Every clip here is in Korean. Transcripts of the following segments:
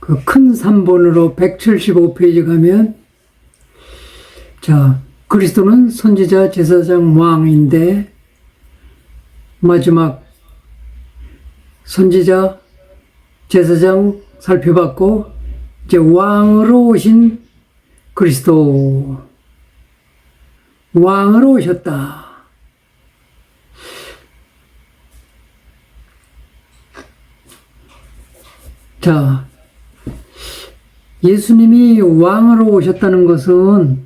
그 큰 3번으로 175페이지 가면, 자, 그리스도는 선지자, 제사장, 왕인데, 마지막 선지자, 제사장 살펴봤고, 이제 왕으로 오신 그리스도, 왕으로 오셨다. 자, 예수님이 왕으로 오셨다는 것은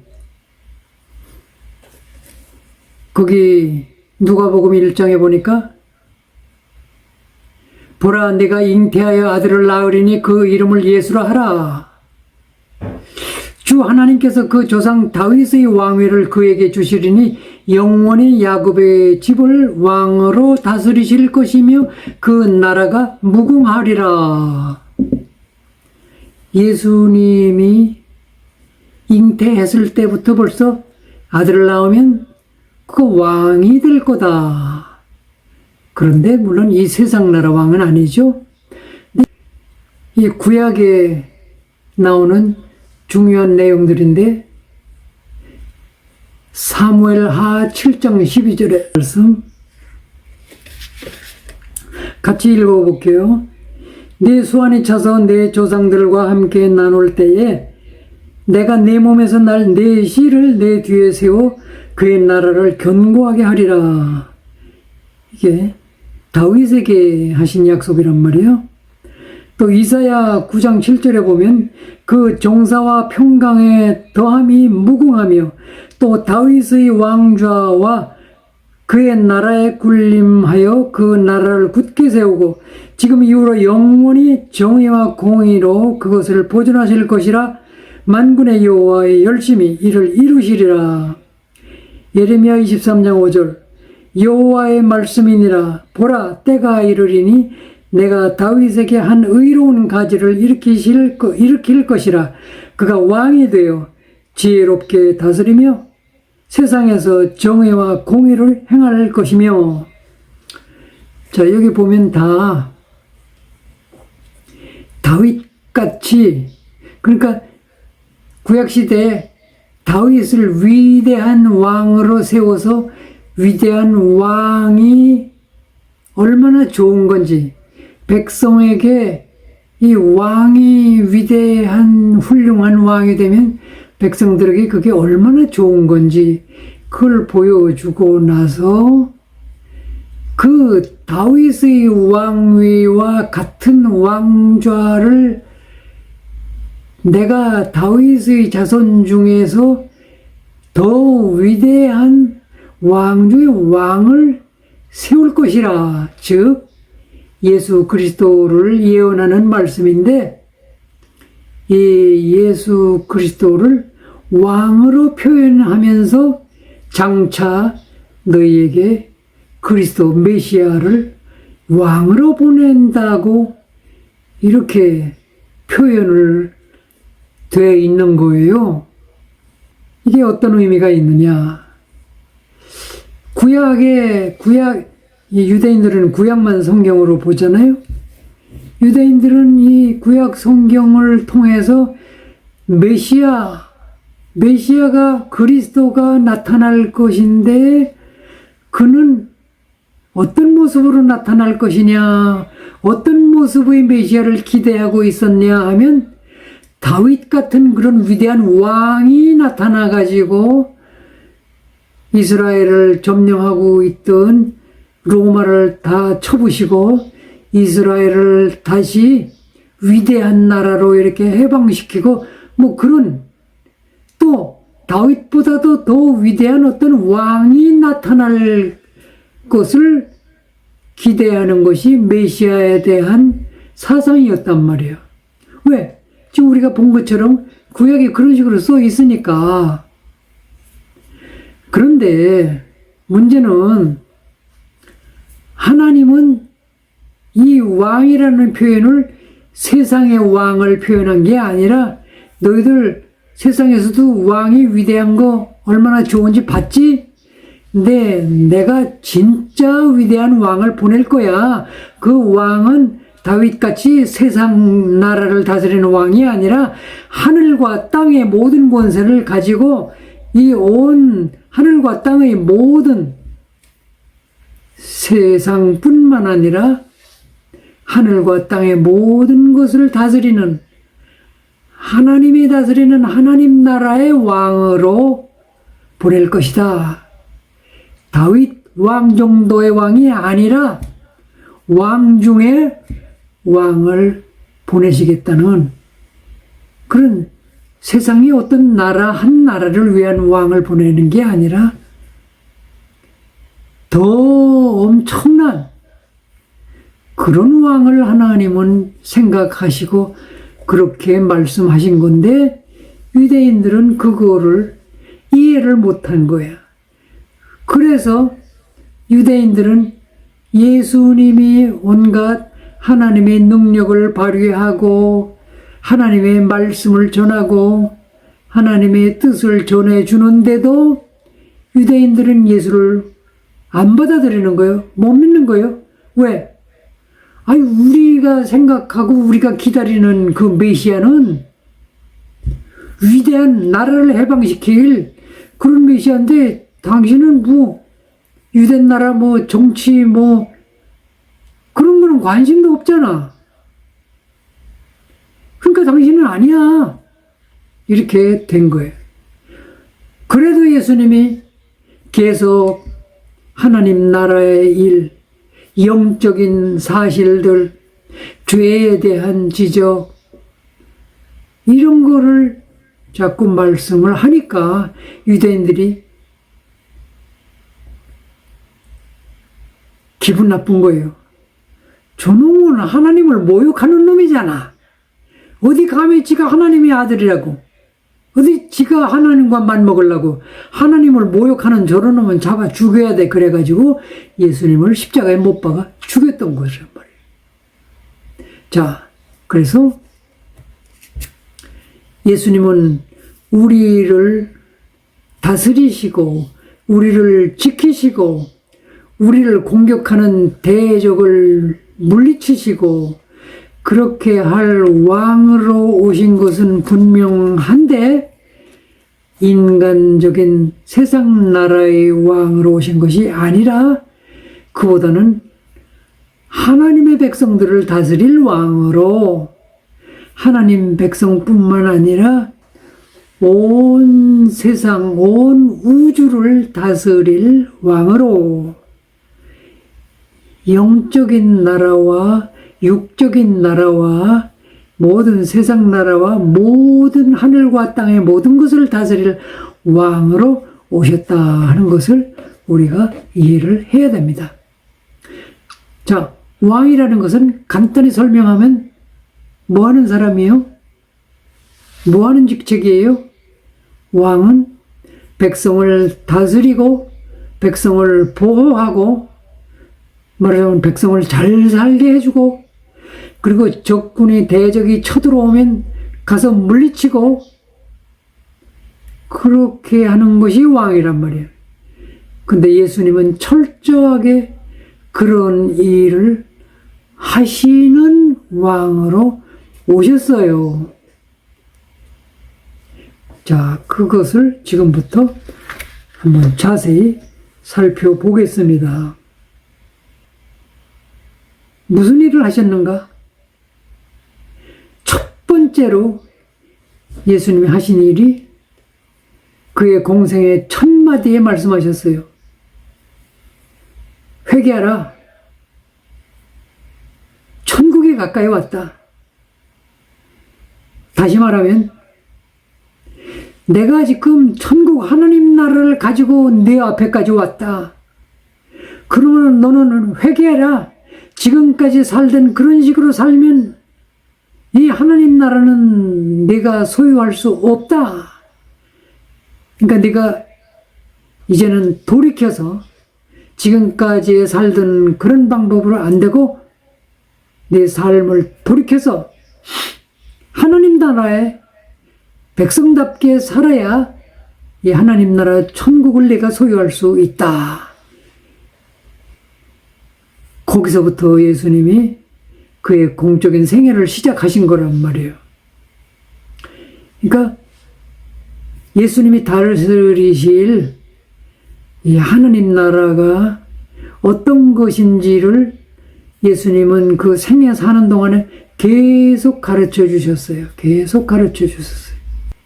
거기 누가복음 1장에 보니까 보라 내가 잉태하여 아들을 낳으리니 그 이름을 예수라 하라. 주 하나님께서 그 조상 다윗의 왕위를 그에게 주시리니 영원히 야곱의 집을 왕으로 다스리실 것이며 그 나라가 무궁하리라. 예수님이 잉태했을 때부터 벌써 아들을 낳으면 그 왕이 될 거다. 그런데 물론 이 세상 나라 왕은 아니죠. 이 구약에 나오는 중요한 내용들인데 사무엘하 7장 12절의 말씀 같이 읽어볼게요. 내 수완이 차서 내 조상들과 함께 나눌 때에 내가 내 몸에서 날 내 씨를 내 뒤에 세워 그의 나라를 견고하게 하리라. 이게 다윗에게 하신 약속이란 말이에요. 또 이사야 9장 7절에 보면 그 정사와 평강의 더함이 무궁하며 또 다윗의 왕좌와 그의 나라에 군림하여 그 나라를 굳게 세우고 지금 이후로 영원히 정의와 공의로 그것을 보존하실 것이라. 만군의 여호와의 열심히 이를 이루시리라. 예레미야 23장 5절 여호와의 말씀이니라. 보라 때가 이르리니 내가 다윗에게 한 의로운 가지를 일으킬 것이라. 그가 왕이 되어 지혜롭게 다스리며 세상에서 정의와 공의를 행할 것이며. 자, 여기 보면 다 다윗같이, 그러니까 구약시대에 다윗을 위대한 왕으로 세워서 위대한 왕이 얼마나 좋은 건지, 백성에게 이 왕이 위대한 훌륭한 왕이 되면 백성들에게 그게 얼마나 좋은 건지 그걸 보여주고 나서 그 다윗의 왕위와 같은 왕좌를 내가 다윗의 자손 중에서 더 위대한 왕 중에 왕을 세울 것이라. 즉 예수 그리스도를 예언하는 말씀인데 이 예수 그리스도를 왕으로 표현하면서 장차 너희에게 그리스도 메시아를 왕으로 보낸다고 이렇게 표현을 되어 있는 거예요. 이게 어떤 의미가 있느냐? 이 유대인들은 구약만 성경으로 보잖아요. 유대인들은 이 구약 성경을 통해서 메시아가 그리스도가 나타날 것인데 그는 어떤 모습으로 나타날 것이냐, 어떤 모습의 메시아를 기대하고 있었냐 하면 다윗 같은 그런 위대한 왕이 나타나가지고 이스라엘을 점령하고 있던 로마를 다 쳐부시고 이스라엘을 다시 위대한 나라로 이렇게 해방시키고 뭐 그런 또 다윗보다도 더 위대한 어떤 왕이 나타날 것을 기대하는 것이 메시아에 대한 사상이었단 말이에요. 왜? 지금 우리가 본 것처럼 구약에 그런 식으로 써 있으니까. 그런데 문제는 하나님은 이 왕이라는 표현을 세상의 왕을 표현한 게 아니라 너희들 세상에서도 왕이 위대한 거 얼마나 좋은지 봤지? 근데 내가 진짜 위대한 왕을 보낼 거야. 그 왕은 다윗같이 세상 나라를 다스리는 왕이 아니라 하늘과 땅의 모든 권세를 가지고 이 온 하늘과 땅의 모든 세상뿐만 아니라 하늘과 땅의 모든 것을 다스리는 하나님이 다스리는 하나님 나라의 왕으로 보낼 것이다. 다윗 왕 정도의 왕이 아니라 왕 중에 왕을 보내시겠다는 그런 세상의 어떤 나라 한 나라를 위한 왕을 보내는 게 아니라 더 엄청난 그런 왕을 하나님은 생각하시고 그렇게 말씀하신 건데 유대인들은 그거를 이해를 못한 거야. 그래서 유대인들은 예수님이 온갖 하나님의 능력을 발휘하고 하나님의 말씀을 전하고 하나님의 뜻을 전해주는데도 유대인들은 예수를 안 받아들이는 거예요. 못 믿는 거예요. 왜? 아니, 우리가 생각하고 우리가 기다리는 그 메시아는 위대한 나라를 해방시킬 그런 메시아인데 당신은 뭐 유대 나라 뭐 정치 뭐 그런 거는 관심도 없잖아. 그러니까 당신은 아니야. 이렇게 된 거예요. 그래도 예수님이 계속 하나님 나라의 일, 영적인 사실들, 죄에 대한 지적, 이런 거를 자꾸 말씀을 하니까 유대인들이 기분 나쁜 거예요. 저놈은 하나님을 모욕하는 놈이잖아. 어디 감히 지가 하나님의 아들이라고. 어디 지가 하나님과 맞먹으려고. 하나님을 모욕하는 저런 놈은 잡아 죽여야 돼. 그래가지고 예수님을 십자가에 못 박아 죽였던 것이란 말이에요. 자, 그래서 예수님은 우리를 다스리시고 우리를 지키시고 우리를 공격하는 대적을 물리치시고 그렇게 할 왕으로 오신 것은 분명한데 인간적인 세상 나라의 왕으로 오신 것이 아니라 그보다는 하나님의 백성들을 다스릴 왕으로 하나님 백성뿐만 아니라 온 세상, 온 우주를 다스릴 왕으로 영적인 나라와 육적인 나라와 모든 세상 나라와 모든 하늘과 땅의 모든 것을 다스릴 왕으로 오셨다 하는 것을 우리가 이해를 해야 됩니다. 자, 왕이라는 것은 간단히 설명하면 뭐 하는 사람이에요? 뭐 하는 직책이에요? 왕은 백성을 다스리고 백성을 보호하고 말하자면 백성을 잘 살게 해주고 그리고 적군이 대적이 쳐들어오면 가서 물리치고 그렇게 하는 것이 왕이란 말이에요. 근데 예수님은 철저하게 그런 일을 하시는 왕으로 오셨어요. 자, 그것을 지금부터 한번 자세히 살펴보겠습니다. 무슨 일을 하셨는가? 첫 번째로 예수님이 하신 일이 그의 공생의 첫 마디에 말씀하셨어요. 회개하라. 천국이 가까이 왔다. 다시 말하면 내가 지금 천국 하나님 나라를 가지고 네 앞에까지 왔다. 그러면 너는 회개해라. 지금까지 살던 그런 식으로 살면 이 하나님 나라는 네가 소유할 수 없다. 그러니까 네가 이제는 돌이켜서 지금까지 살던 그런 방법으로 안 되고 네 삶을 돌이켜서 하나님 나라에 백성답게 살아야 이 하나님 나라 천국을 네가 소유할 수 있다. 거기서부터 예수님이 그의 공적인 생애를 시작하신 거란 말이에요. 그러니까 예수님이 다스리실 이 하느님 나라가 어떤 것인지를 예수님은 그 생애 사는 동안에 계속 가르쳐 주셨어요. 계속 가르쳐 주셨어요.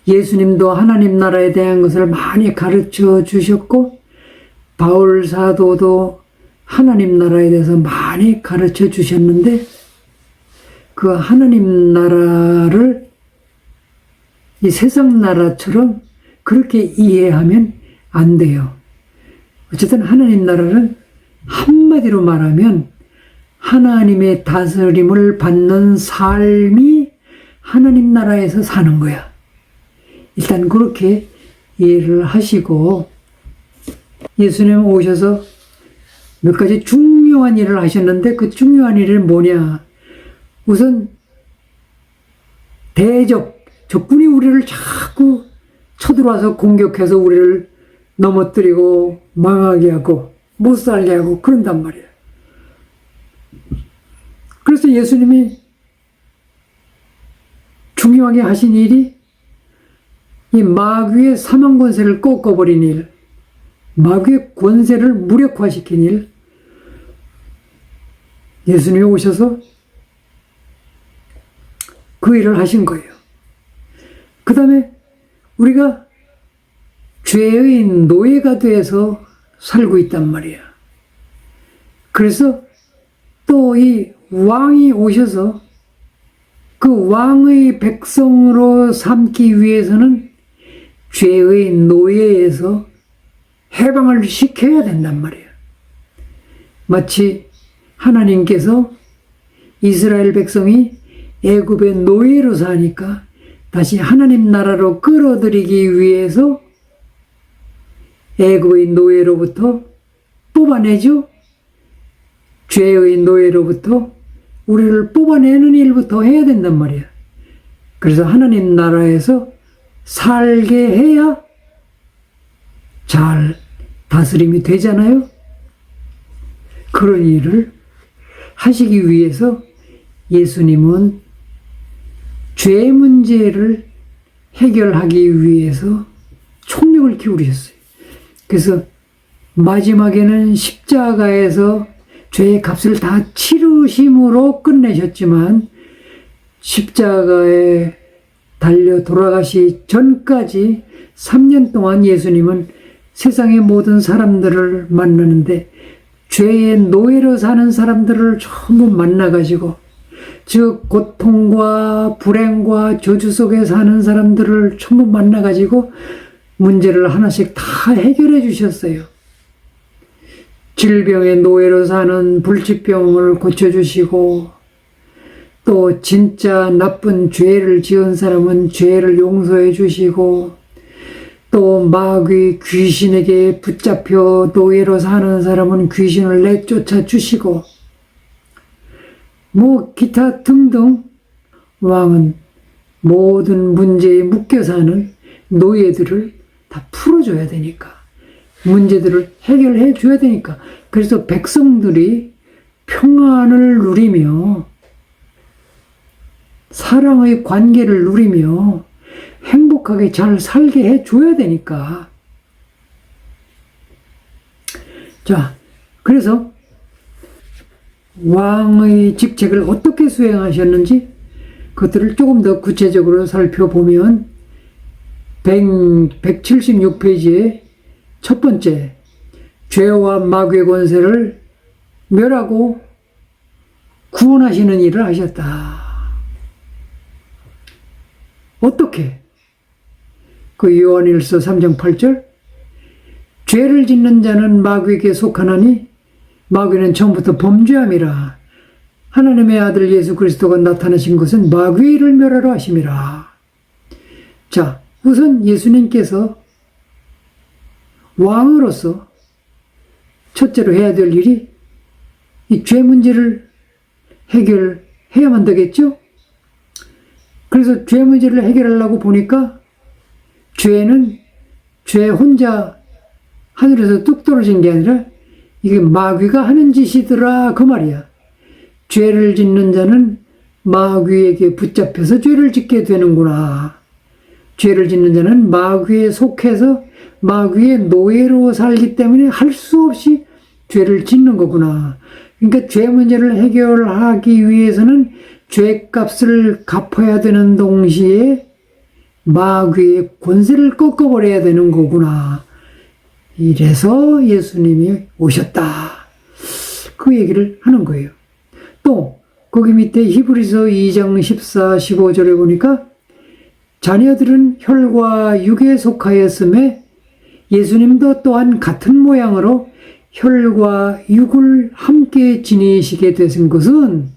예수님도 하나님 나라에 대한 것을 많이 가르쳐 주셨고, 바울 사도도 하나님 나라에 대해서 많이 가르쳐 주셨는데, 그 하나님 나라를 이 세상 나라처럼 그렇게 이해하면 안 돼요. 어쨌든 하나님 나라는 한마디로 말하면 하나님의 다스림을 받는 삶이 하나님 나라에서 사는 거야. 일단 그렇게 이해를 하시고, 예수님 오셔서 몇 가지 중요한 일을 하셨는데 그 중요한 일이 뭐냐? 우선 적군이 우리를 자꾸 쳐들어와서 공격해서 우리를 넘어뜨리고 망하게 하고 못 살게 하고 그런단 말이에요. 그래서 예수님이 중요하게 하신 일이 이 마귀의 사망 권세를 꺾어버린 일, 마귀의 권세를 무력화시킨 일, 예수님이 오셔서 그 일을 하신 거예요. 그 다음에 우리가 죄의 노예가 돼서 살고 있단 말이야. 그래서 또 이 왕이 오셔서 그 왕의 백성으로 삼기 위해서는 죄의 노예에서 해방을 시켜야 된단 말이야. 마치 하나님께서 이스라엘 백성이 애굽의 노예로 사니까 다시 하나님 나라로 끌어들이기 위해서 애굽의 노예로부터 뽑아내죠. 죄의 노예로부터 우리를 뽑아내는 일부터 해야 된단 말이야. 그래서 하나님 나라에서 살게 해야 잘 다스림이 되잖아요. 그런 일을 하시기 위해서 예수님은 죄 문제를 해결하기 위해서 총력을 기울이셨어요. 그래서 마지막에는 십자가에서 죄의 값을 다 치르심으로 끝내셨지만, 십자가에 달려 돌아가시 전까지 3년 동안 예수님은 세상의 모든 사람들을 만나는데, 죄의 노예로 사는 사람들을 전부 만나가지고, 즉 고통과 불행과 저주 속에 사는 사람들을 전부 만나가지고 문제를 하나씩 다 해결해 주셨어요. 질병의 노예로 사는 불치병을 고쳐주시고, 또 진짜 나쁜 죄를 지은 사람은 죄를 용서해 주시고, 또 마귀 귀신에게 붙잡혀 노예로 사는 사람은 귀신을 내쫓아 주시고, 기타 등등 왕은 모든 문제에 묶여 사는 노예들을 다 풀어줘야 되니까, 문제들을 해결해 줘야 되니까, 그래서 백성들이 평안을 누리며 사랑의 관계를 누리며 행복하게 잘 살게 해 줘야 되니까. 자, 그래서 왕의 직책을 어떻게 수행하셨는지 그것들을 조금 더 구체적으로 살펴보면 176페이지에 첫 번째, 죄와 마귀의 권세를 멸하고 구원하시는 일을 하셨다. 어떻게? 그 요한일서 3장 8절, 죄를 짓는 자는 마귀에게 속하나니 마귀는 처음부터 범죄함이라. 하나님의 아들 예수 그리스도가 나타나신 것은 마귀의 일을 멸하러 하심이라. 자, 우선 예수님께서 왕으로서 첫째로 해야 될 일이 이 죄 문제를 해결해야만 되겠죠? 그래서 죄 문제를 해결하려고 보니까 죄는 죄 혼자 하늘에서 뚝 떨어진 게 아니라 이게 마귀가 하는 짓이더라 그 말이야. 죄를 짓는 자는 마귀에게 붙잡혀서 죄를 짓게 되는구나. 죄를 짓는 자는 마귀에 속해서 마귀의 노예로 살기 때문에 할 수 없이 죄를 짓는 거구나. 그러니까 죄 문제를 해결하기 위해서는 죄값을 갚아야 되는 동시에 마귀의 권세를 꺾어버려야 되는 거구나. 이래서 예수님이 오셨다. 그 얘기를 하는 거예요. 또 거기 밑에 히브리서 2장 14, 15절에 보니까 자녀들은 혈과 육에 속하였음에 예수님도 또한 같은 모양으로 혈과 육을 함께 지니시게 되신 것은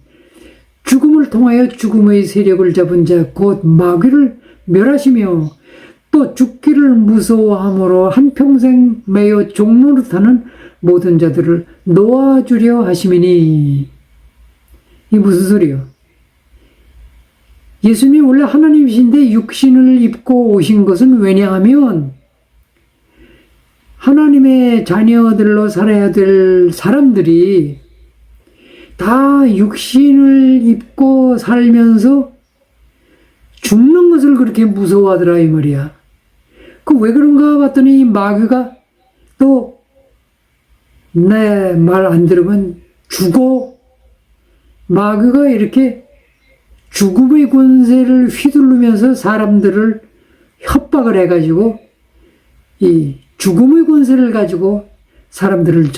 죽음을 통하여 죽음의 세력을 잡은 자 곧 마귀를 멸하시며 또 죽기를 무서워함으로 한평생 매여 종노릇하는 모든 자들을 놓아주려 하심이니. 이 무슨 소리요? 예수님이 원래 하나님이신데 육신을 입고 오신 것은 왜냐하면 하나님의 자녀들로 살아야 될 사람들이 다 육신을 입고 살면서 죽는 것을 그렇게 무서워하더라 이 말이야. 그 왜 그런가 봤더니 마귀가 또 내 말 안 들으면 죽어. 마귀가 이렇게 죽음의 권세를 휘두르면서 사람들을 협박을 해가지고 이 죽음의 권세를 가지고 사람들을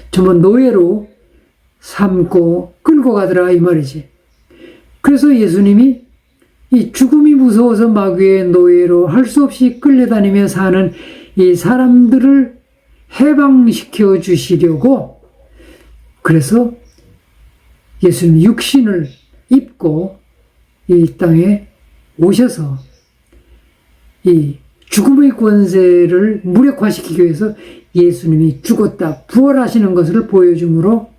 저런 노예로 삼고 끌고 가더라 이 말이지. 그래서 예수님이 이 죽음이 무서워서 마귀의 노예로 할 수 없이 끌려다니며 사는 이 사람들을 해방시켜 주시려고 그래서 예수님 육신을 입고 이 땅에 오셔서 이 죽음의 권세를 무력화시키기 위해서 예수님이 죽었다 부활하시는 것을 보여주므로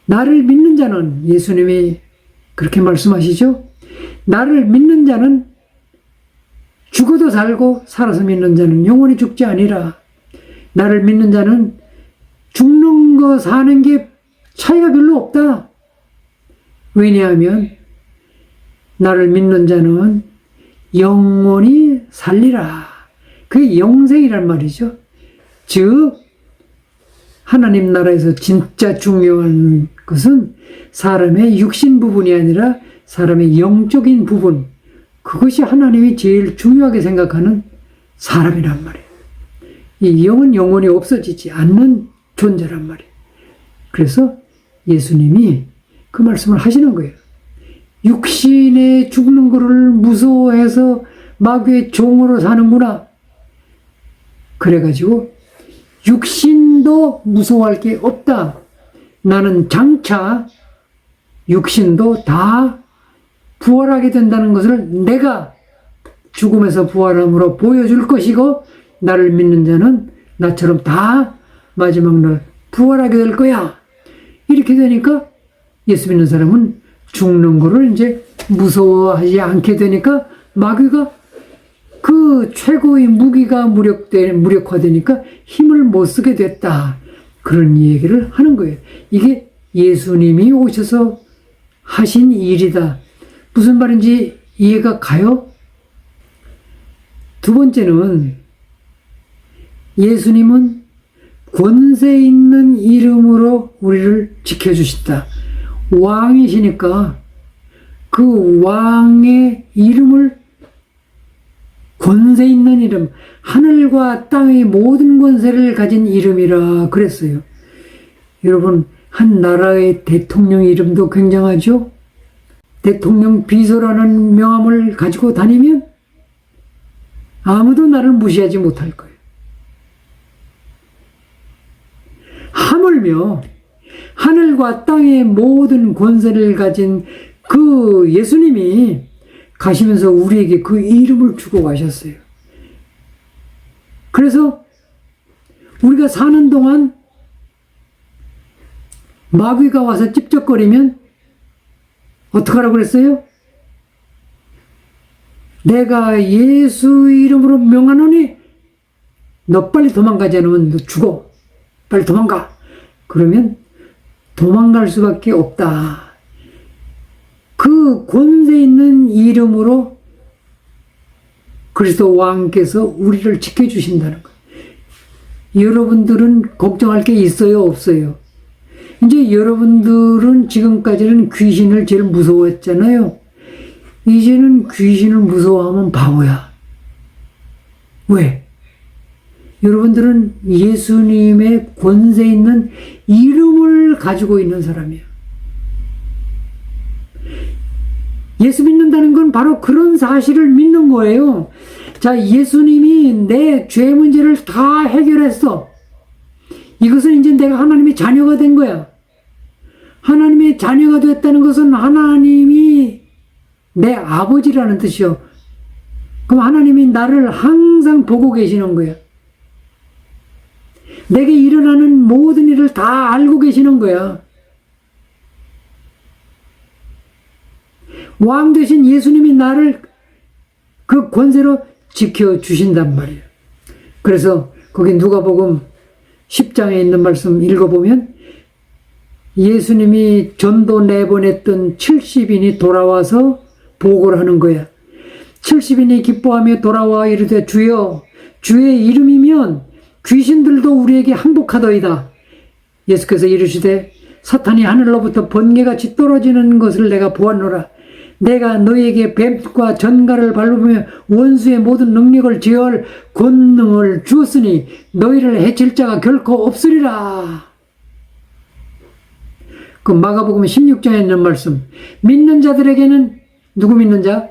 나를 믿는 자는 예수님이 그렇게 말씀하시죠. 나를 믿는 자는 죽어도 살고 살아서 믿는 자는 영원히 죽지 아니라. 나를 믿는 자는 죽는 거 사는 게 차이가 별로 없다. 왜냐하면 나를 믿는 자는 영원히 살리라. 그게 영생이란 말이죠. 즉 하나님 나라에서 진짜 중요한 것은 사람의 육신 부분이 아니라 사람의 영적인 부분, 그것이 하나님이 제일 중요하게 생각하는 사람이란 말이에요. 이 영은 영원히 없어지지 않는 존재란 말이에요. 그래서 예수님이 그 말씀을 하시는 거예요. 육신에 죽는 것을 무서워해서 마귀의 종으로 사는구나. 그래가지고 육신도 무서워할 게 없다. 나는 장차 육신도 다 부활하게 된다는 것을 내가 죽음에서 부활함으로 보여줄 것이고 나를 믿는 자는 나처럼 다 마지막 날 부활하게 될 거야. 이렇게 되니까 예수 믿는 사람은 죽는 거를 이제 무서워하지 않게 되니까 마귀가 그 최고의 무기가 무력화되니까 힘을 못 쓰게 됐다. 그런 얘기를 하는 거예요. 이게 예수님이 오셔서 하신 일이다. 무슨 말인지 이해가 가요? 두 번째는 예수님은 권세 있는 이름으로 우리를 지켜주신다. 왕이시니까 그 왕의 이름을 권세 있는 이름, 하늘과 땅의 모든 권세를 가진 이름이라 그랬어요. 여러분, 한 나라의 대통령 이름도 굉장하죠? 대통령 비서라는 명함을 가지고 다니면 아무도 나를 무시하지 못할 거예요. 하물며 하늘과 땅의 모든 권세를 가진 그 예수님이 가시면서 우리에게 그 이름을 주고 가셨어요. 그래서 우리가 사는 동안 마귀가 와서 찝쩍거리면 어떡하라고 그랬어요? 내가 예수 이름으로 명하노니 너 빨리 도망가지 않으면 너 죽어. 빨리 도망가. 그러면 도망갈 수밖에 없다. 그 권세 있는 이름으로 그리스도 왕께서 우리를 지켜주신다는 거예요. 여러분들은 걱정할 게 있어요, 없어요? 이제 여러분들은 지금까지는 귀신을 제일 무서워했잖아요. 이제는 귀신을 무서워하면 바보야. 왜? 여러분들은 예수님의 권세 있는 이름을 가지고 있는 사람이에요. 예수 믿는다는 건 바로 그런 사실을 믿는 거예요. 자, 예수님이 내 죄 문제를 다 해결했어. 이것은 이제 내가 하나님의 자녀가 된 거야. 하나님의 자녀가 됐다는 것은 하나님이 내 아버지라는 뜻이요. 그럼 하나님이 나를 항상 보고 계시는 거야. 내게 일어나는 모든 일을 다 알고 계시는 거야. 왕 되신 예수님이 나를 그 권세로 지켜주신단 말이에요. 그래서 거기 누가복음 10장에 있는 말씀 읽어보면 예수님이 전도 내보냈던 70인이 돌아와서 보고를 하는 거야. 70인이 기뻐하며 돌아와 이르되 주여 주의 이름이면 귀신들도 우리에게 항복하더이다. 예수께서 이르시되 사탄이 하늘로부터 번개같이 떨어지는 것을 내가 보았노라. 내가 너희에게 뱀과 전갈을 밟으며 원수의 모든 능력을 제어할 권능을 주었으니 너희를 해칠 자가 결코 없으리라. 그 마가복음 16장에 있는 말씀, 믿는 자들에게는, 누구 믿는 자?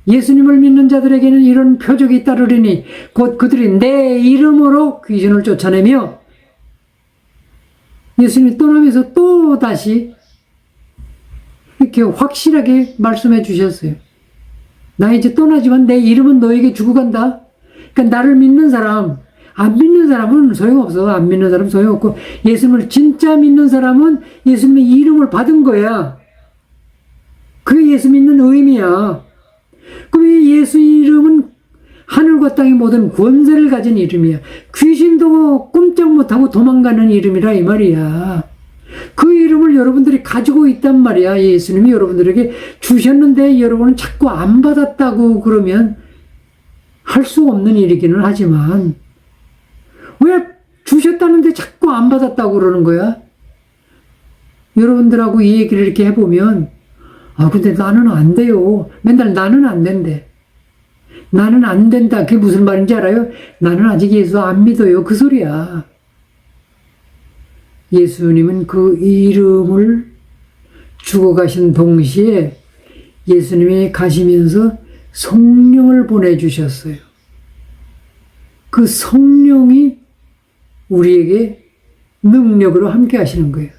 예수님을 믿는 자들에게는 이런 표적이 따르리니 곧 그들이 내 이름으로 귀신을 쫓아내며, 예수님이 떠나면서 또 다시 이렇게 확실하게 말씀해 주셨어요. 나 이제 떠나지만 내 이름은 너에게 주고 간다. 그러니까 나를 믿는 사람, 안 믿는 사람은 소용없어. 안 믿는 사람은 소용없고, 예수님을 진짜 믿는 사람은 예수님의 이름을 받은 거야. 그게 예수 믿는 의미야. 그럼 이 예수 이름은 하늘과 땅의 모든 권세를 가진 이름이야. 귀신도 꼼짝 못하고 도망가는 이름이라 이 말이야. 그 이름을 여러분들이 가지고 있단 말이야. 예수님이 여러분들에게 주셨는데 여러분은 자꾸 안 받았다고 그러면 할 수 없는 일이기는 하지만, 왜 주셨다는데 자꾸 안 받았다고 그러는 거야? 여러분들하고 이 얘기를 이렇게 해보면, 근데 나는 안 돼요. 맨날 나는 안 된대. 나는 안 된다. 그게 무슨 말인지 알아요? 나는 아직 예수 안 믿어요. 그 소리야. 예수님은 그 이름을 주고 가신 동시에 예수님이 가시면서 성령을 보내주셨어요. 그 성령이 우리에게 능력으로 함께 하시는 거예요.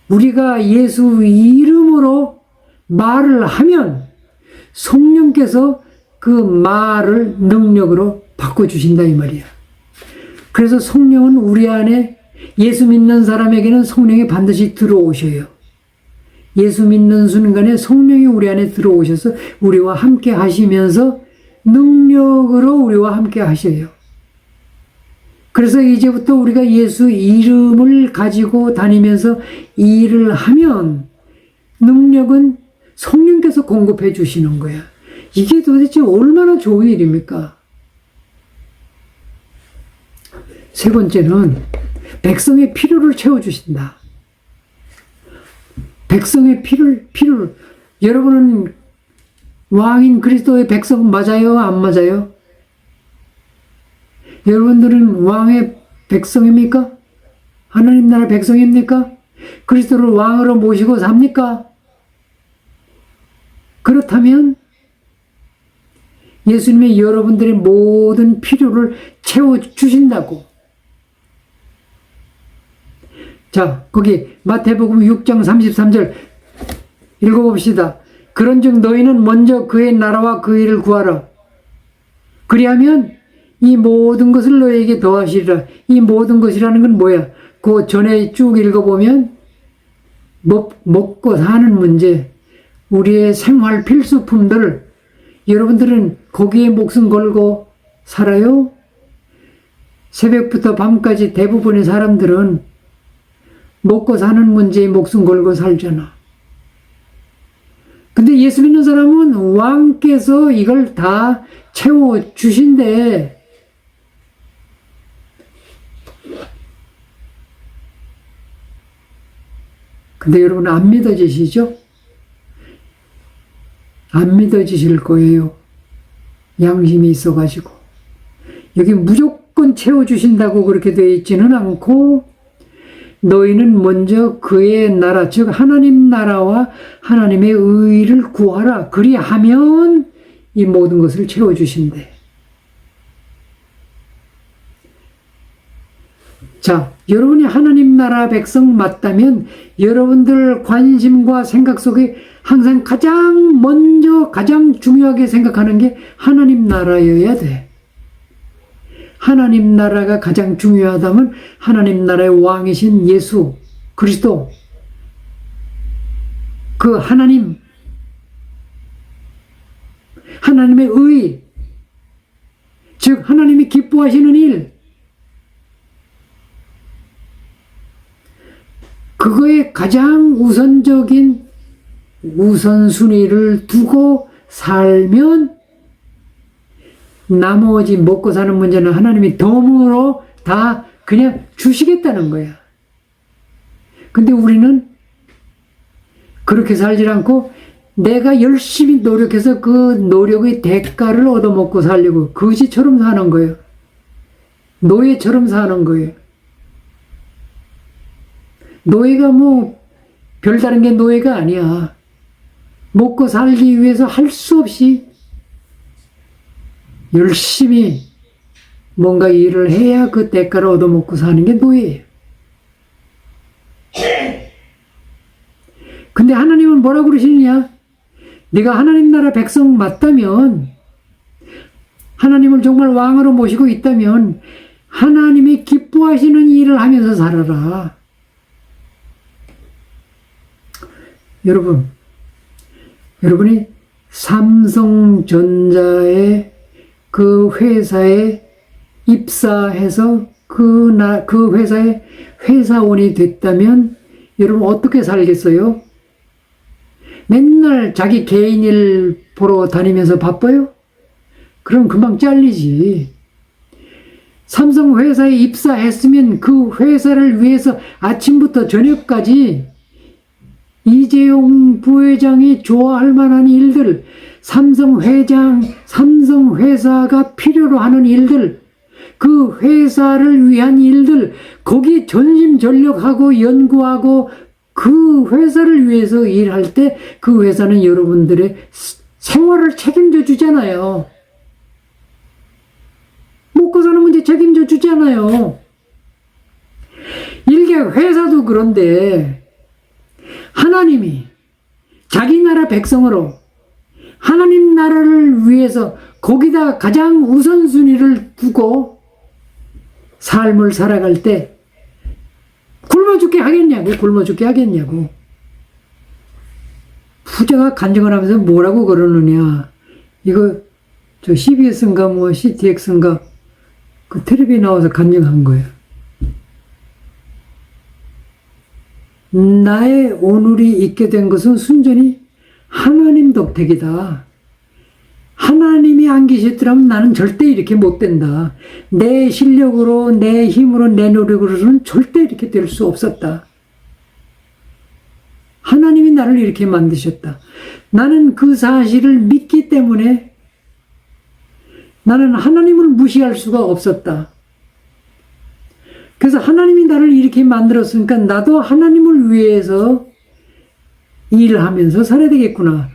우리가 예수 이름으로 말을 하면 성령께서 그 말을 능력으로 바꿔주신다 이 말이야. 그래서 성령은 우리 안에, 예수 믿는 사람에게는 성령이 반드시 들어오셔요. 예수 믿는 순간에 성령이 우리 안에 들어오셔서 우리와 함께 하시면서 능력으로 우리와 함께 하셔요. 그래서 이제부터 우리가 예수 이름을 가지고 다니면서 일을 하면 능력은 성령께서 공급해 주시는 거야. 이게 도대체 얼마나 좋은 일입니까? 세 번째는 백성의 필요를 채워주신다. 백성의 필요를, 여러분은 왕인 그리스도의 백성 맞아요? 안 맞아요? 여러분들은 왕의 백성입니까? 하나님 나라 백성입니까? 그리스도를 왕으로 모시고 삽니까? 그렇다면 예수님이 여러분들의 모든 필요를 채워주신다고. 자, 거기 마태복음 6장 33절 읽어봅시다. 그런즉 너희는 먼저 그의 나라와 그 일을 구하라. 그리하면 이 모든 것을 너희에게 더하시리라. 이 모든 것이라는 건 뭐야? 그 전에 쭉 읽어보면 먹고 사는 문제, 우리의 생활 필수품들, 여러분들은 거기에 목숨 걸고 살아요? 새벽부터 밤까지 대부분의 사람들은 먹고 사는 문제에 목숨 걸고 살잖아. 근데 예수 믿는 사람은 왕께서 이걸 다 채워주신대. 근데 여러분 안 믿어지시죠? 안 믿어지실 거예요. 양심이 있어가지고. 여기 무조건 채워주신다고 그렇게 되어 있지는 않고, 너희는 먼저 그의 나라, 즉 하나님 나라와 하나님의 의를 구하라. 그리하면 이 모든 것을 채워주신대. 자, 여러분이 하나님 나라 백성 맞다면 여러분들 관심과 생각 속에 항상 가장 먼저 가장 중요하게 생각하는 게 하나님 나라여야 돼. 하나님 나라가 가장 중요하다면 하나님 나라의 왕이신 예수 그리스도, 그 하나님, 하나님의 의, 즉 하나님이 기뻐하시는 일, 그거에 가장 우선적인 우선순위를 두고 살면 나머지 먹고 사는 문제는 하나님이 덤으로 다 그냥 주시겠다는 거야. 근데 우리는 그렇게 살지 않고 내가 열심히 노력해서 그 노력의 대가를 얻어먹고 살려고 거지처럼 사는 거예요. 노예처럼 사는 거예요. 노예가 뭐 별다른 게 노예가 아니야. 먹고 살기 위해서 할 수 없이 열심히 뭔가 일을 해야 그 대가를 얻어먹고 사는 게 노예예요. 근데 하나님은 뭐라고 그러시느냐? 네가 하나님 나라 백성 맞다면, 하나님을 정말 왕으로 모시고 있다면 하나님이 기뻐하시는 일을 하면서 살아라. 여러분이 삼성전자의 그 회사에 입사해서 그 회사의 회사원이 됐다면 여러분 어떻게 살겠어요? 맨날 자기 개인 일 보러 다니면서 바빠요? 그럼 금방 잘리지. 삼성 회사에 입사했으면 그 회사를 위해서 아침부터 저녁까지 이재용 부회장이 좋아할 만한 일들, 삼성 회사가 필요로 하는 일들, 그 회사를 위한 일들, 거기 전심전력하고 연구하고 그 회사를 위해서 일할 때 그 회사는 여러분들의 생활을 책임져 주잖아요. 먹고 사는 문제 책임져 주잖아요. 일개 회사도 그런데 하나님이 자기 나라 백성으로 하나님 나라를 위해서 거기다 가장 우선순위를 두고 삶을 살아갈 때 굶어 죽게 하겠냐고. 부자가 간증을 하면서 뭐라고 그러느냐. 이거 저 CBS인가 뭐 CTX인가 그 텔레비에 나와서 간증한 거예요. 나의 오늘이 있게 된 것은 순전히 하나님 덕택이다. 하나님이 안 계셨더라면 나는 절대 이렇게 못 된다. 내 실력으로, 내 힘으로, 내 노력으로는 절대 이렇게 될 수 없었다. 하나님이 나를 이렇게 만드셨다. 나는 그 사실을 믿기 때문에 나는 하나님을 무시할 수가 없었다. 그래서 하나님이 나를 이렇게 만들었으니까 나도 하나님을 위해서 일하면서 살아야 되겠구나.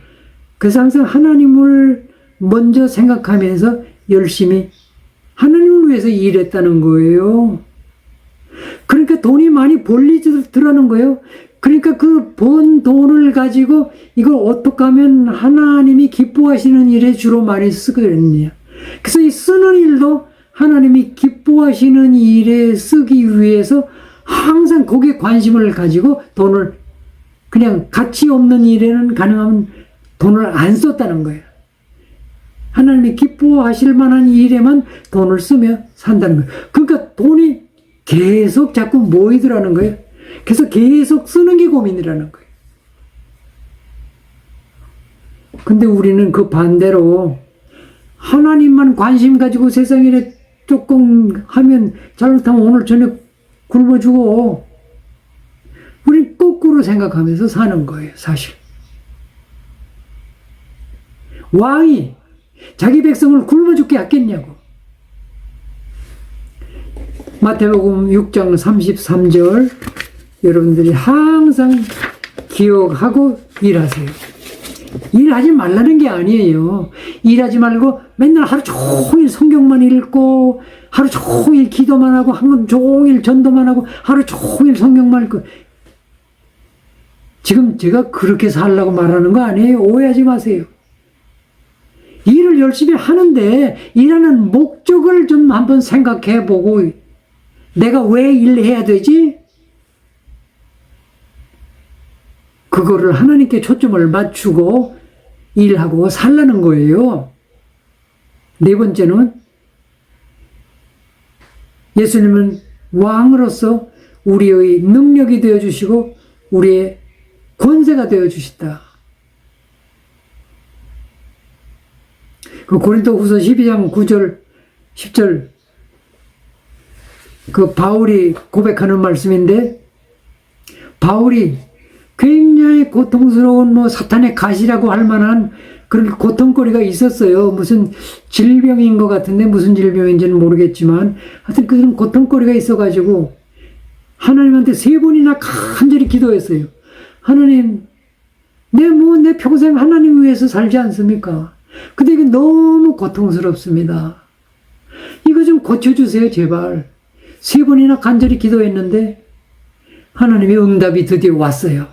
그래서 항상 하나님을 먼저 생각하면서 열심히 하나님을 위해서 일했다는 거예요. 그러니까 돈이 많이 벌리더라는 거예요. 그러니까 그 번 돈을 가지고 이걸 어떻게 하면 하나님이 기뻐하시는 일에 주로 많이 쓰거든요. 그래서 이 쓰는 일도 하나님이 기뻐하시는 일에 쓰기 위해서 항상 거기에 관심을 가지고 돈을 그냥 가치 없는 일에는 가능하면 돈을 안 썼다는 거예요. 하나님이 기뻐하실 만한 일에만 돈을 쓰며 산다는 거예요. 그러니까 돈이 계속 자꾸 모이더라는 거예요. 그래서 계속 쓰는 게 고민이라는 거예요. 근데 우리는 그 반대로 하나님만 관심 가지고 세상 일에 조금 하면 잘못하면 오늘 저녁 굶어 죽어. 우리 거꾸로 생각하면서 사는 거예요, 사실. 왕이 자기 백성을 굶어 죽게 했겠냐고. 마태복음 6장 33절 여러분들이 항상 기억하고 일하세요. 일하지 말라는 게 아니에요. 일하지 말고 맨날 하루 종일 성경만 읽고 하루 종일 기도만 하고 하루 종일 전도만 하고 하루 종일 성경만 읽고. 지금 제가 그렇게 살라고 말하는 거 아니에요. 오해하지 마세요. 일을 열심히 하는데 일하는 목적을 좀 한번 생각해 보고 내가 왜 일해야 되지? 그거를 하나님께 초점을 맞추고 일하고 살라는 거예요. 네 번째는 예수님은 왕으로서 우리의 능력이 되어주시고 우리의 권세가 되어주시다. 그 고린도후서 12장 9절 10절 그 바울이 고백하는 말씀인데 바울이 굉장히 고통스러운 사탄의 가시라고 할 만한 그런 고통거리가 있었어요. 무슨 질병인 것 같은데 무슨 질병인지는 모르겠지만 하여튼 그런 고통거리가 있어가지고 하나님한테 3번이나 간절히 기도했어요. 하나님, 내 평생 하나님 위해서 살지 않습니까? 근데 이게 너무 고통스럽습니다. 이거 좀 고쳐주세요, 제발. 3번이나 간절히 기도했는데 하나님의 응답이 드디어 왔어요.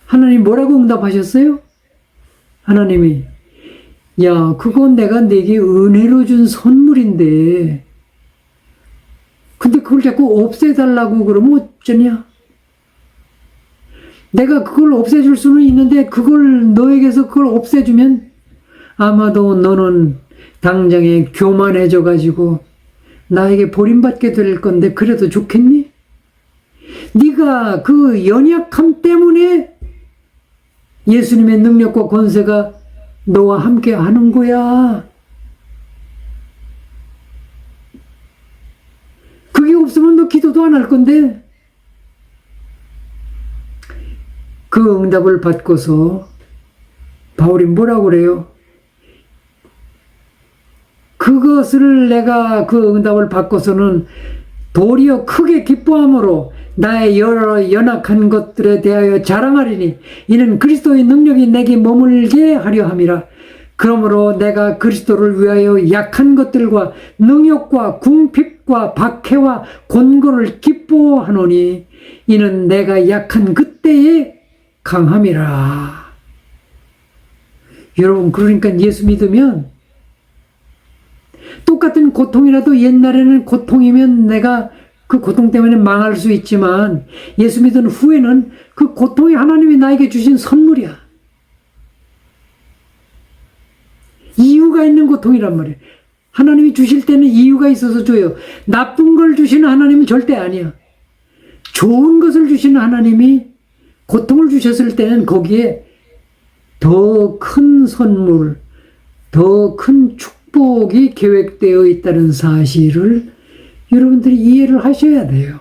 하나님 뭐라고 응답하셨어요? 하나님이 야, 그건 내가 내게 은혜로 준 선물인데 근데 그걸 자꾸 없애달라고 그러면 어쩌냐? 내가 그걸 없애줄 수는 있는데 그걸 너에게서 그걸 없애주면 아마도 너는 당장에 교만해져 가지고 나에게 버림받게 될 건데 그래도 좋겠니? 네가 그 연약함 때문에 예수님의 능력과 권세가 너와 함께 하는 거야. 그게 없으면 너 기도도 안 할 건데. 그 응답을 받고서 바울이 뭐라고 그래요? 그것을 내가 그 응답을 받고서는 도리어 크게 기뻐함으로 나의 여러 연약한 것들에 대하여 자랑하리니 이는 그리스도의 능력이 내게 머물게 하려 함이라. 그러므로 내가 그리스도를 위하여 약한 것들과 능욕과 궁핍과 박해와 곤고를 기뻐하노니 이는 내가 약한 그때에 강함이라. 여러분, 그러니까 예수 믿으면 똑같은 고통이라도 옛날에는 고통이면 내가 그 고통 때문에 망할 수 있지만 예수 믿은 후에는 그 고통이 하나님이 나에게 주신 선물이야. 이유가 있는 고통이란 말이에요. 하나님이 주실 때는 이유가 있어서 줘요. 나쁜 걸 주시는 하나님은 절대 아니야. 좋은 것을 주시는 하나님이 고통을 주셨을 때는 거기에 더 큰 선물, 더 큰 축복이 계획되어 있다는 사실을 여러분들이 이해를 하셔야 돼요.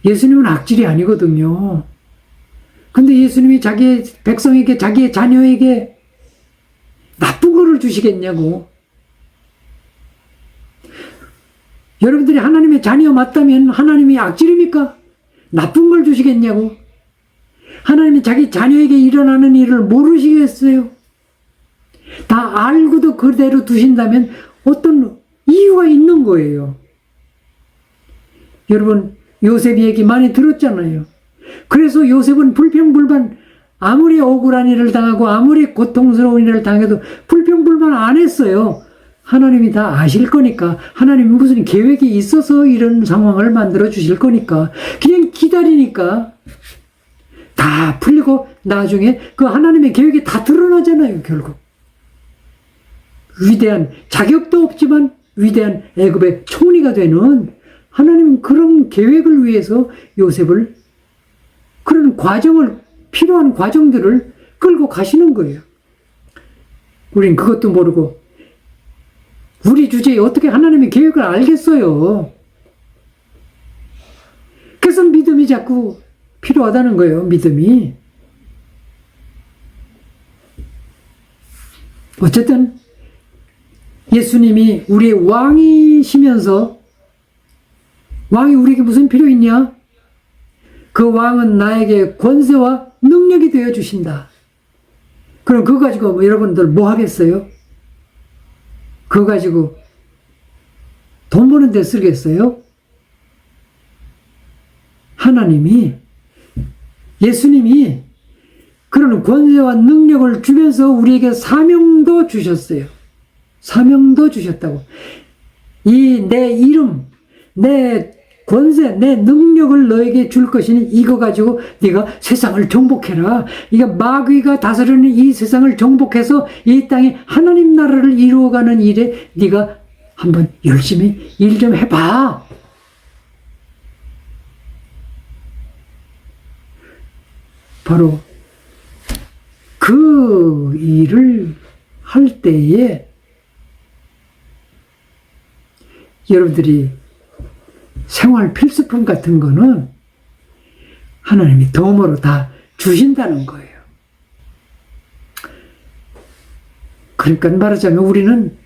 예수님은 악질이 아니거든요. 근데 예수님이 자기의 백성에게, 자기의 자녀에게 나쁜 거를 주시겠냐고. 여러분들이 하나님의 자녀 맞다면 하나님이 악질입니까? 나쁜 걸 주시겠냐고. 하나님이 자기 자녀에게 일어나는 일을 모르시겠어요? 다 알고도 그대로 두신다면 어떤 이유가 있는 거예요. 여러분, 요셉 얘기 많이 들었잖아요. 그래서 요셉은 불평불만, 아무리 억울한 일을 당하고 아무리 고통스러운 일을 당해도 불평불만 안 했어요. 하나님이 다 아실 거니까, 하나님이 무슨 계획이 있어서 이런 상황을 만들어 주실 거니까 그냥 기다리니까 다 풀리고 나중에 그 하나님의 계획이 다 드러나잖아요. 결국 위대한, 자격도 없지만 위대한 애굽의 총리가 되는 하나님은 그런 계획을 위해서 요셉을 그런 과정을, 필요한 과정들을 끌고 가시는 거예요. 우린 그것도 모르고 우리 주제에 어떻게 하나님의 계획을 알겠어요. 그래서 믿음이 자꾸 필요하다는 거예요. 믿음이. 어쨌든 예수님이 우리의 왕이시면서, 왕이 우리에게 무슨 필요 있냐? 그 왕은 나에게 권세와 능력이 되어 주신다. 그럼 그거 가지고 여러분들 뭐 하겠어요? 그거 가지고 돈 버는 데 쓰겠어요? 하나님이, 예수님이 그런 권세와 능력을 주면서 우리에게 사명도 주셨어요. 사명도 주셨다고. 이 내 이름, 내 권세, 내 능력을 너에게 줄 것이니 이거 가지고 네가 세상을 정복해라. 이거 마귀가 다스리는 이 세상을 정복해서 이 땅에 하나님 나라를 이루어가는 일에 네가 한번 열심히 일 좀 해봐. 바로 그 일을 할 때에 여러분들이 생활 필수품 같은 거는 하나님이 덤으로 다 주신다는 거예요. 그러니까 말하자면 우리는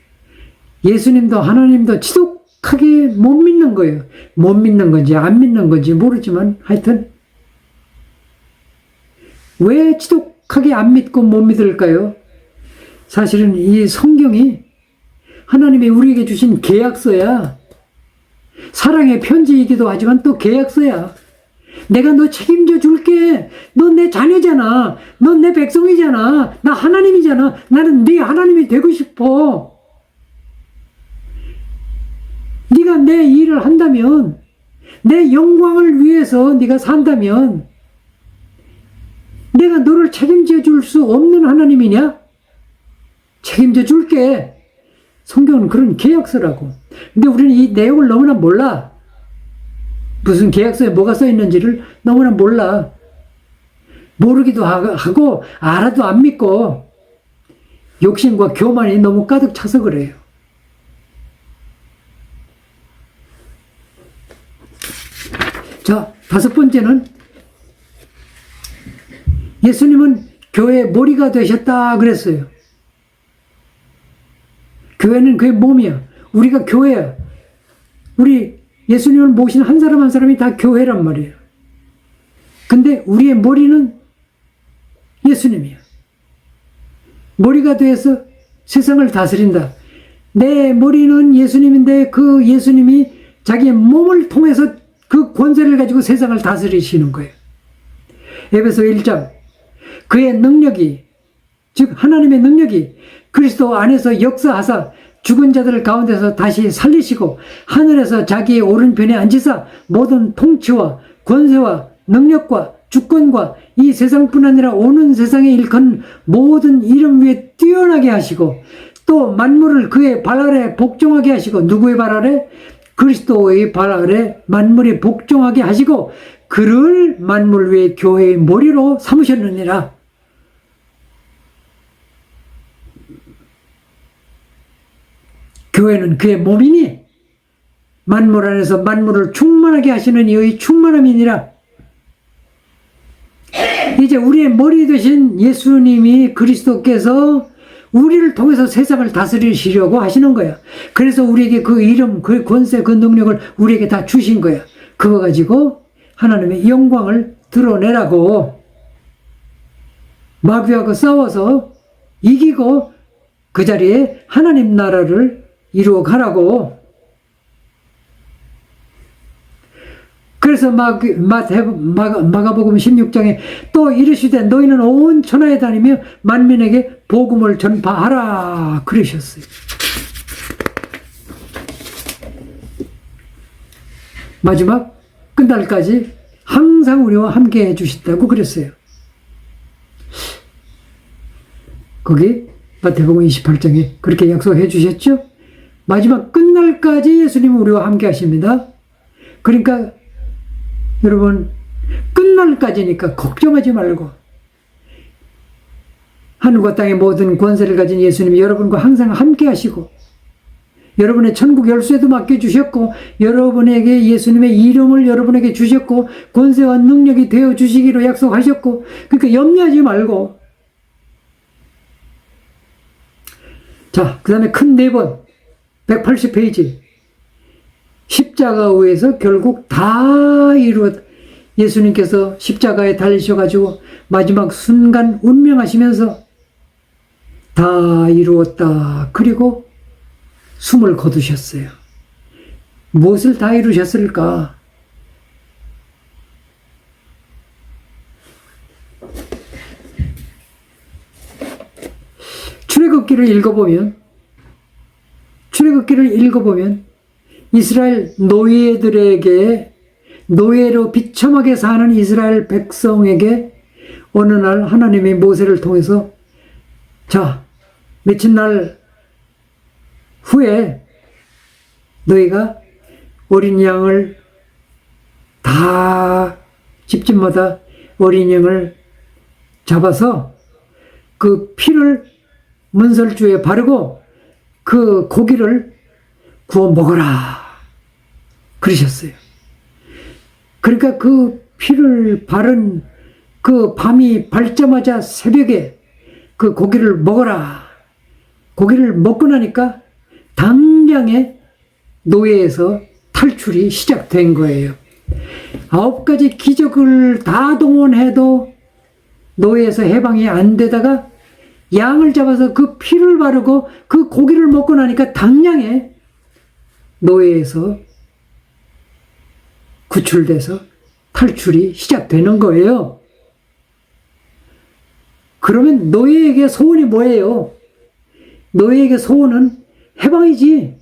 예수님도 하나님도 지독하게 못 믿는 거예요. 못 믿는 건지 안 믿는 건지 모르지만 하여튼 왜 지독하게 안 믿고 못 믿을까요? 사실은 이 성경이 하나님이 우리에게 주신 계약서야. 사랑의 편지이기도 하지만 또 계약서야. 내가 너 책임져 줄게. 너 내 자녀잖아. 너 내 백성이잖아. 나 하나님이잖아. 나는 네 하나님이 되고 싶어. 네가 내 일을 한다면, 내 영광을 위해서 네가 산다면 내가 너를 책임져 줄 수 없는 하나님이냐? 책임져 줄게. 성경은 그런 계약서라고. 근데 우리는 이 내용을 너무나 몰라. 무슨 계약서에 뭐가 써 있는지를 너무나 몰라. 모르기도 하고 알아도 안 믿고 욕심과 교만이 너무 가득 차서 그래요. 자, 5번째는 예수님은 교회의 머리가 되셨다 그랬어요. 교회는 그의 몸이야. 우리가 교회야. 우리 예수님을 모신 한 사람 한 사람이 다 교회란 말이에요. 근데 우리의 머리는 예수님이야. 머리가 되어서 세상을 다스린다. 내 머리는 예수님인데 그 예수님이 자기의 몸을 통해서 그 권세를 가지고 세상을 다스리시는 거예요. 에베소 1장. 그의 능력이, 즉 하나님의 능력이 그리스도 안에서 역사하사 죽은 자들 가운데서 다시 살리시고 하늘에서 자기의 오른편에 앉으사 모든 통치와 권세와 능력과 주권과 이 세상뿐 아니라 오는 세상에 일컫는 모든 이름 위에 뛰어나게 하시고 또 만물을 그의 발 아래 복종하게 하시고, 누구의 발 아래? 그리스도의 발 아래 만물이 복종하게 하시고 그를 만물 위에 교회의 머리로 삼으셨느니라. 교회는 그의 몸이니 만물 안에서 만물을 충만하게 하시는 이의 충만함이니라. 이제 우리의 머리 되신 예수님이, 그리스도께서 우리를 통해서 세상을 다스리시려고 하시는 거야. 그래서 우리에게 그 이름, 그 권세, 그 능력을 우리에게 다 주신 거야. 그거 가지고 하나님의 영광을 드러내라고. 마귀하고 싸워서 이기고 그 자리에 하나님 나라를 이루어 가라고. 그래서 마가복음 16장에 또 이르시되 너희는 온 천하에 다니며 만민에게 복음을 전파하라 그러셨어요. 마지막 끝날까지 항상 우리와 함께 해주신다고 그랬어요. 거기 마태복음 28장에 그렇게 약속해 주셨죠. 마지막 끝날까지 예수님은 우리와 함께 하십니다. 그러니까 여러분 끝날까지니까 걱정하지 말고 하늘과 땅의 모든 권세를 가진 예수님이 여러분과 항상 함께 하시고 여러분의 천국 열쇠도 맡겨주셨고 여러분에게 예수님의 이름을 여러분에게 주셨고 권세와 능력이 되어 주시기로 약속하셨고 그러니까 염려하지 말고 자, 그 다음에 큰 4번 180페이지 십자가 위에서 결국 다 예수님께서 십자가에 달리셔가지고 마지막 순간 운명하시면서 다 이루었다. 그리고 숨을 거두셨어요. 무엇을 다 이루셨을까? 출애굽기를 읽어보면 이스라엘 노예들에게 노예로 비참하게 사는 이스라엘 백성에게 어느 날 하나님이 모세를 통해서 자, 며칠 날 후에 너희가 어린 양을 다 집집마다 어린 양을 잡아서 그 피를 문설주에 바르고 그 고기를 구워 먹어라 그러셨어요. 그러니까 그 피를 바른 그 밤이 밝자마자 새벽에 그 고기를 먹어라. 고기를 먹고 나니까 당장에 노예에서 탈출이 시작된 거예요. 9가지 기적을 다 동원해도 노예에서 해방이 안 되다가 양을 잡아서 그 피를 바르고 그 고기를 먹고 나니까 당장에 노예에서 구출돼서 탈출이 시작되는 거예요. 그러면 노예에게 소원이 뭐예요? 노예에게 소원은 해방이지.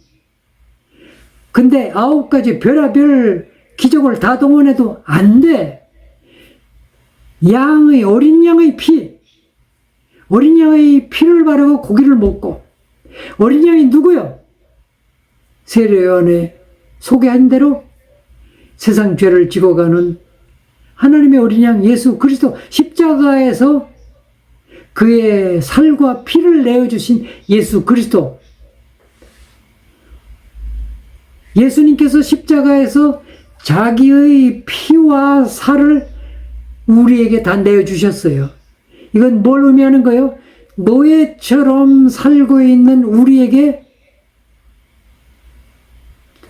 근데 9가지 별의별 기적을 다 동원해도 안 돼. 어린 양의 어린 양의 피를 바르고 고기를 먹고 어린 양이 누구요? 세례요한에 소개한 대로 세상 죄를 지고 가는 하나님의 어린 양 예수 그리스도 십자가에서 그의 살과 피를 내어주신 예수 그리스도 예수님께서 십자가에서 자기의 피와 살을 우리에게 다 내어주셨어요. 이건 뭘 의미하는 거예요? 노예처럼 살고 있는 우리에게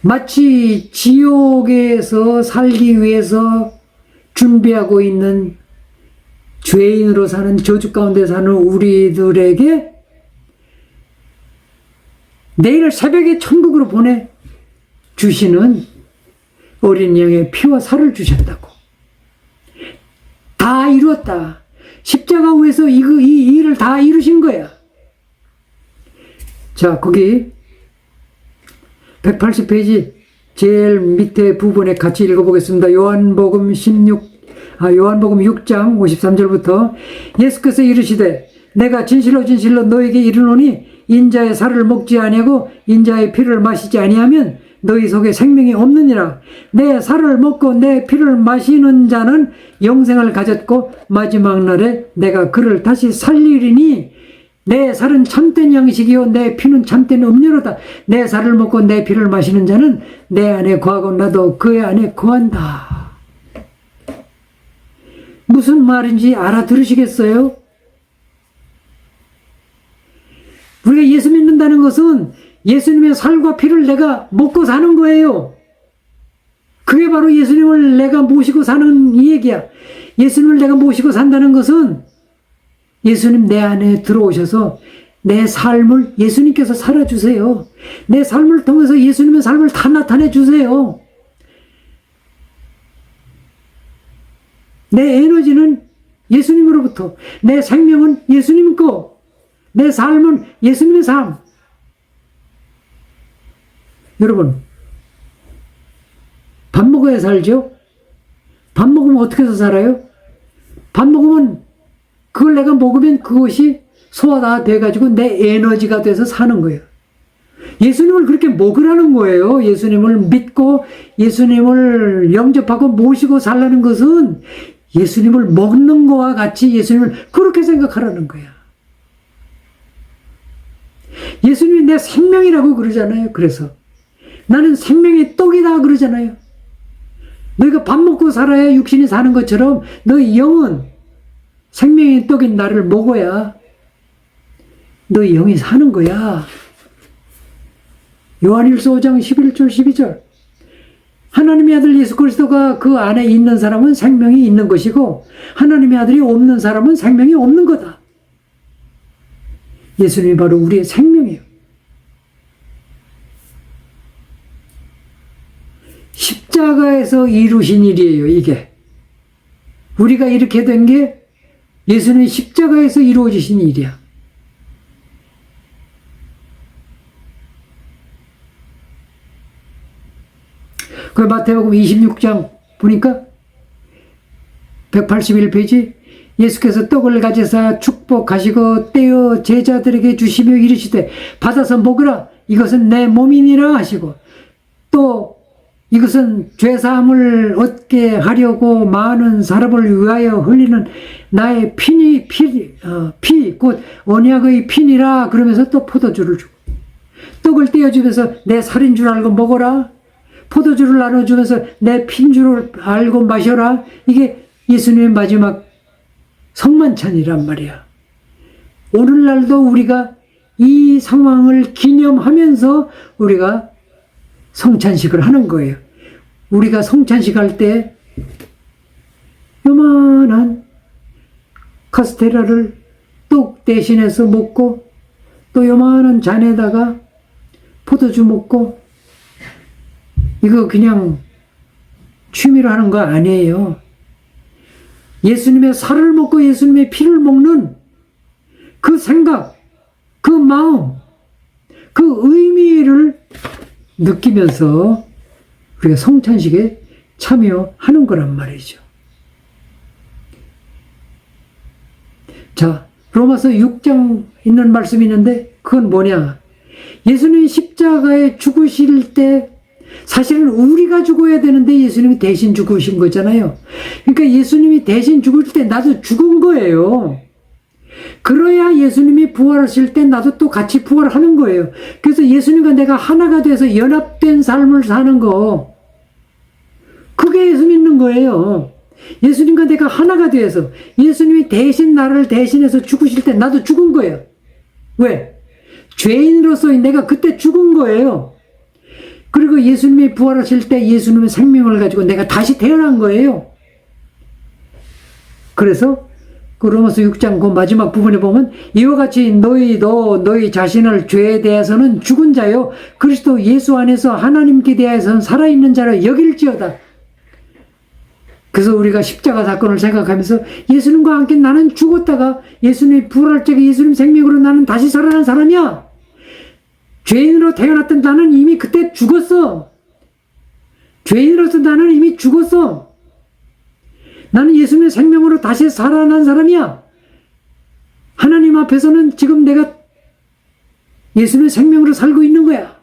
마치 지옥에서 살기 위해서 준비하고 있는 죄인으로 사는 저주 가운데 사는 우리들에게 내일 새벽에 천국으로 보내주시는 어린 양의 피와 살을 주셨다고. 다 이루었다. 십자가 위에서 이 일을 다 이루신 거야. 자, 거기 180페이지 제일 밑에 부분에 같이 읽어보겠습니다. 요한복음 6장 53절부터 예수께서 이르시되 내가 진실로 진실로 너에게 이르노니 인자의 살을 먹지 아니하고 인자의 피를 마시지 아니하면 너희 속에 생명이 없느니라. 내 살을 먹고 내 피를 마시는 자는 영생을 가졌고 마지막 날에 내가 그를 다시 살리리니 내 살은 참된 양식이요 내 피는 참된 음료로다. 내 살을 먹고 내 피를 마시는 자는 내 안에 거하고 나도 그의 안에 거한다. 무슨 말인지 알아들으시겠어요? 우리가 예수 믿는다는 것은 예수님의 살과 피를 내가 먹고 사는 거예요. 그게 바로 예수님을 내가 모시고 사는 이 얘기야. 예수님을 내가 모시고 산다는 것은 예수님 내 안에 들어오셔서 내 삶을 예수님께서 살아주세요. 내 삶을 통해서 예수님의 삶을 다 나타내 주세요. 내 에너지는 예수님으로부터, 내 생명은 예수님 거, 내 삶은 예수님의 삶. 여러분, 밥 먹어야 살죠? 밥 먹으면 어떻게 해서 살아요? 밥 먹으면 그걸 내가 먹으면 그것이 소화가 돼가지고 내 에너지가 돼서 사는 거예요. 예수님을 그렇게 먹으라는 거예요. 예수님을 믿고 예수님을 영접하고 모시고 살라는 것은 예수님을 먹는 거와 같이 예수님을 그렇게 생각하라는 거야. 예수님이 내 생명이라고 그러잖아요. 그래서 나는 생명의 떡이다 그러잖아요. 너희가 밥 먹고 살아야 육신이 사는 것처럼 너희 영은 생명의 떡인 나를 먹어야 너희 영이 사는 거야. 요한일서 5장 11절 12절 하나님의 아들 예수 그리스도가 그 안에 있는 사람은 생명이 있는 것이고 하나님의 아들이 없는 사람은 생명이 없는 거다. 예수님이 바로 우리의 생명이에요. 십자가에서 이루신 일이에요. 이게 우리가 이렇게 된 게 예수님이 십자가에서 이루어지신 일이야. 그 마태복음 26장 보니까 181페이지 예수께서 떡을 가져사 축복하시고 떼어 제자들에게 주시며 이르시되 받아서 먹으라 이것은 내 몸이니라 하시고 또 이것은 죄사함을 얻게 하려고 많은 사람을 위하여 흘리는 나의 피 곧 언약의 피니라 그러면서 또 포도주를 주고 떡을 떼어주면서 내 살인 줄 알고 먹어라 포도주를 나눠주면서 내 피인 줄 알고 마셔라. 이게 예수님의 마지막 성만찬이란 말이야. 오늘날도 우리가 이 상황을 기념하면서 우리가 성찬식을 하는 거예요. 우리가 성찬식 할 때 요만한 카스테라를 떡 대신해서 먹고 또 요만한 잔에다가 포도주 먹고 이거 그냥 취미로 하는 거 아니에요. 예수님의 살을 먹고 예수님의 피를 먹는 그 생각, 그 마음, 그 의미를 느끼면서 우리가 성찬식에 참여하는 거란 말이죠. 자, 로마서 6장 있는 말씀이 있는데 그건 뭐냐? 예수님이 십자가에 죽으실 때 사실은 우리가 죽어야 되는데 예수님이 대신 죽으신 거잖아요. 그러니까 예수님이 대신 죽을 때 나도 죽은 거예요. 그래야 예수님이 부활하실 때 나도 또 같이 부활하는 거예요. 그래서 예수님과 내가 하나가 돼서 연합된 삶을 사는 거, 그게 예수 믿는 거예요. 예수님과 내가 하나가 돼서 예수님이 대신 나를 대신해서 죽으실 때 나도 죽은 거예요. 왜? 죄인으로서 내가 그때 죽은 거예요. 그리고 예수님이 부활하실 때 예수님의 생명을 가지고 내가 다시 태어난 거예요. 그래서 그 로마서 6장 그 마지막 부분에 보면 이와 같이 너희도 너희 자신을 죄에 대해서는 죽은 자요 그리스도 예수 안에서 하나님께 대해서는 살아있는 자로 여길지어다. 그래서 우리가 십자가 사건을 생각하면서 예수님과 함께 나는 죽었다가 예수님이 부활할 적에 예수님 생명으로 나는 다시 살아난 사람이야. 죄인으로 태어났던 나는 이미 그때 죽었어. 죄인으로서 나는 이미 죽었어. 나는 예수님의 생명으로 다시 살아난 사람이야. 하나님 앞에서는 지금 내가 예수님의 생명으로 살고 있는 거야.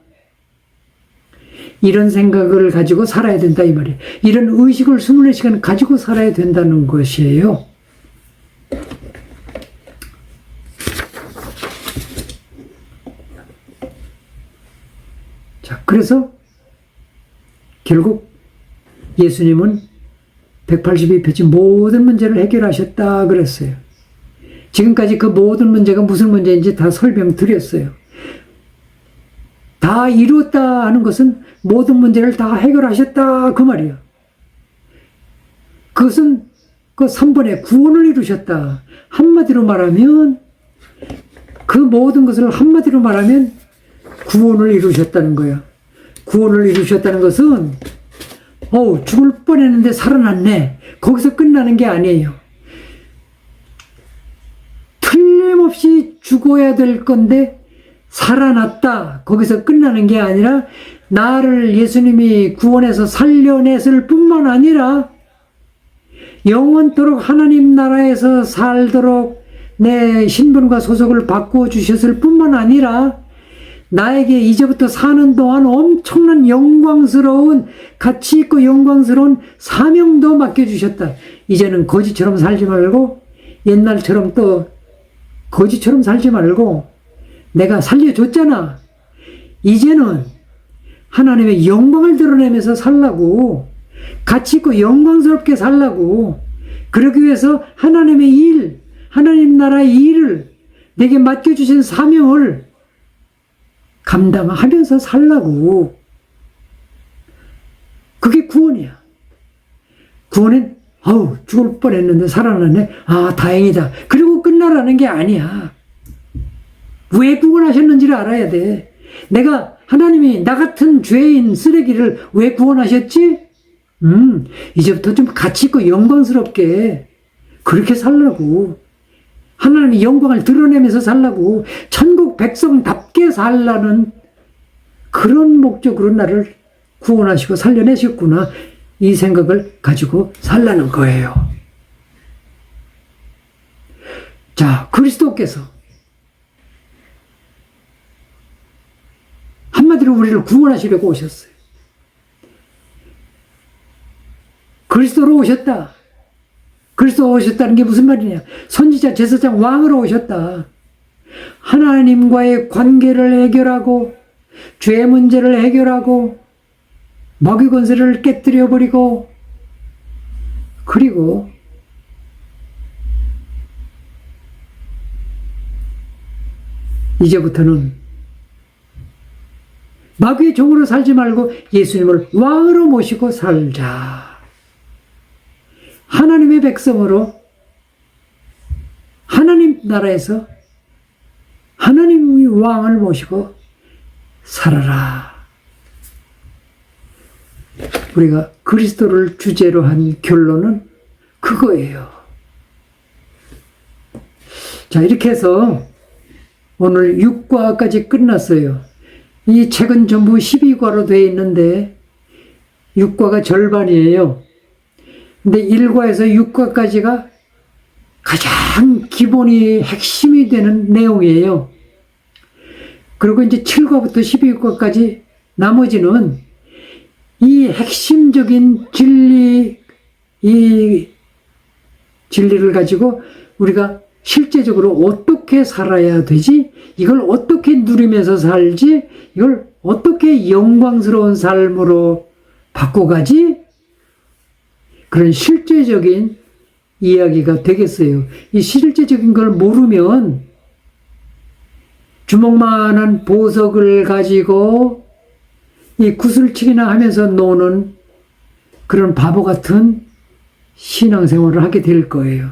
이런 생각을 가지고 살아야 된다 이 말이에요. 이런 의식을 24시간 가지고 살아야 된다는 것이에요. 자, 그래서 결국 예수님은 182페이지 모든 문제를 해결하셨다 그랬어요. 지금까지 그 모든 문제가 무슨 문제인지 다 설명드렸어요. 다 이루었다 하는 것은 모든 문제를 다 해결하셨다 그 말이에요. 그것은 그 3번에 구원을 이루셨다. 한마디로 말하면 그 모든 것을 한마디로 말하면 구원을 이루셨다는 거예요. 구원을 이루셨다는 것은 죽을 뻔했는데 살아났네. 거기서 끝나는 게 아니에요. 틀림없이 죽어야 될 건데 살아났다. 거기서 끝나는 게 아니라 나를 예수님이 구원해서 살려냈을 뿐만 아니라 영원토록 하나님 나라에서 살도록 내 신분과 소속을 바꾸어 주셨을 뿐만 아니라 나에게 이제부터 사는 동안 엄청난 영광스러운, 가치 있고 영광스러운 사명도 맡겨주셨다. 이제는 거지처럼 살지 말고, 옛날처럼 또 거지처럼 살지 말고, 내가 살려줬잖아. 이제는 하나님의 영광을 드러내면서 살라고, 가치 있고 영광스럽게 살라고, 그러기 위해서 하나님의 일, 하나님 나라의 일을, 내게 맡겨주신 사명을 감당하면서 살라고. 그게 구원이야. 구원은 죽을 뻔했는데 살아났네. 다행이다. 그리고 끝나라는 게 아니야. 왜 구원하셨는지를 알아야 돼. 내가 하나님이 나 같은 죄인 쓰레기를 왜 구원하셨지? 이제부터 좀 가치 있고 영광스럽게 그렇게 살라고. 하나님의 영광을 드러내면서 살라고. 천국 백성답게 살라는 그런 목적으로 나를 구원하시고 살려내셨구나. 이 생각을 가지고 살라는 거예요. 자, 그리스도께서 한마디로 우리를 구원하시려고 오셨어요. 그리스도로 오셨다. 그리스도로 오셨다는 게 무슨 말이냐? 선지자, 제사장, 왕으로 오셨다. 하나님과의 관계를 해결하고, 죄 문제를 해결하고, 마귀 권세를 깨뜨려 버리고, 그리고 이제부터는 마귀의 종으로 살지 말고 예수님을 왕으로 모시고 살자. 하나님의 백성으로 하나님 나라에서 하나님의 왕을 모시고 살아라. 우리가 그리스도를 주제로 한 결론은 그거예요. 자, 이렇게 해서 오늘 6과까지 끝났어요. 이 책은 전부 12과로 되어 있는데 6과가 절반이에요. 근데 1과에서 6과까지가 가장 기본이 핵심이 되는 내용이에요. 그리고 이제 7과부터 12과까지 나머지는 이 핵심적인 진리, 이 진리를 가지고 우리가 실제적으로 어떻게 살아야 되지? 이걸 어떻게 누리면서 살지? 이걸 어떻게 영광스러운 삶으로 바꿔가지? 그런 실제적인 이야기가 되겠어요. 이 실제적인 걸 모르면 주먹만한 보석을 가지고 이 구슬치기나 하면서 노는 그런 바보 같은 신앙생활을 하게 될 거예요.